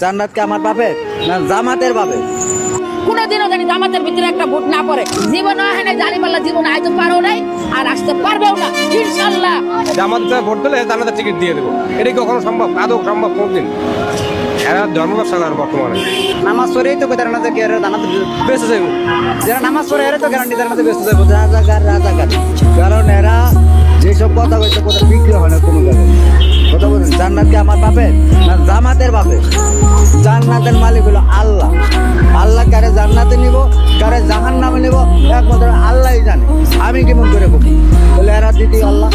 জান্নাত কি আমার বাপের না জামাতের বাপের? কোনোদিনও জানি জামাতের ভিতরে একটা ভোট না পড়ে। জীবন হয় না, জানি পাল্লা জীবন আইতে পারো নাই আর আসতে পারবেও না ইনশাল্লাহ। জামাতে ভোট দিলে জান্নাতের টিকিট দিয়ে দেবো, এটা কি কখনো সম্ভব? আদৌ সম্ভব কোনদিন? এরা ধর্ম ব্যবসা করে বর্তমানে। নামাজ পড়েই তো কেদার না যে জান্নাতে বেঁচে যাবো, যারা নামাজ পড়ে এরা তো গ্যারান্টি জান্নাতে বেঁচে যাবো। রাজাকার রাজাকার, কারণ এরা যেসব কথা বলছে কথা বিক্রি হয় না কোনো কারণে। কথা বলছেন জান্নাত কি আমার বাপের না জামাতের বাপের? জান্নাতের মালিক হলো আল্লাহ। আল্লাহ কারে জান্নাতে নিব কারে জাহান্নামে নিব একমাত্র আল্লাহই জানে। আমি কেমন করে বলি বলে এরা দিদি আল্লাহ।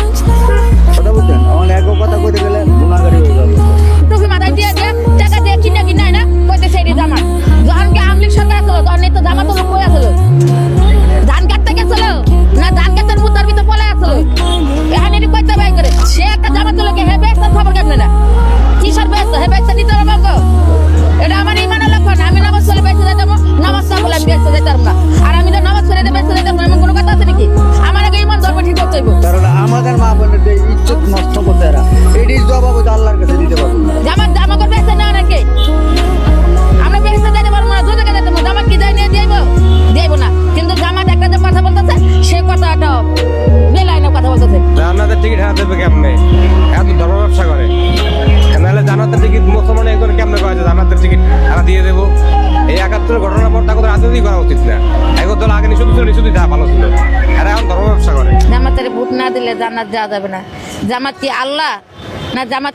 কথা বলছেন আমার এক কথা কইতে গেলে গুণাগারি হয়ে যাবে। টুপি মাথায় দিয়ে দিয়ে টাকা দিয়ে কিনে কিনে না কইতে সেই জামাত। যখন কি আমলিক সরকার আসলো তখন এই তো জামাত লোক কই আসলো? ধান কাটতে গেছিল না ধান কাটার মুতার ভিতর পলে আসলো? এখানে এটি কইতে বাই করে সে একটা জামাত লোকে হে বেস্তার খবর কেমনে না কিসের ব্যস্ত হে বেস্তা দিতে হবে গো। এটা আমার ইমানের লক্ষণ। আমি নামাজ পড়লে বেঁচে যেতাম, নামাজ না পড়লে আমি বেঁচে যেতাম না। আর আমি তো নামাজ পড়ে বেঁচে যেতাম না এমন কোনো কথা আছে নাকি? আমার আগে ইমান ধর্ম ঠিক করতে হইব। কারণ আমাদের মা বোনের যে ইজ্জত নষ্ট করতে এরা এটির জবাব হয়তো আল্লাহর কাছে দিতে পারবো না। জামাত জামাকে বেঁচে নেওয়া নাকি? আমরা বেঁচে যেতে পারবো না, যোজকে যেতে পারবো। জামাত কি যাই নিয়ে দিব না, কিন্তু জামাত একটা যে কথা বলতেছে সে কথাটা বেলায় না কথা বলতেছে। জান্নাতের টিকিট হারা দেবে কেমনে? এত ধর্ম ব্যবসা করে, নাহলে জান্নাতের টিকিট মুসলমান একজন কেমনে করা যায়? জান্নাতের টিকিট হারা দিয়ে দেবো। এই ৭১ ঘটনার পর তাকে রাজনীতি করা উচিত না। একজন দল আগে নিষুদ্ধ ছিল, নিষুদ্ধ যা ভালো ছিল। এরা এখন ধর্ম ব্যবসা করে। জামাতের ভোট না দিলে জান্নাত যাওয়া যাবে না। জামাত কি আল্লাহ না জামাত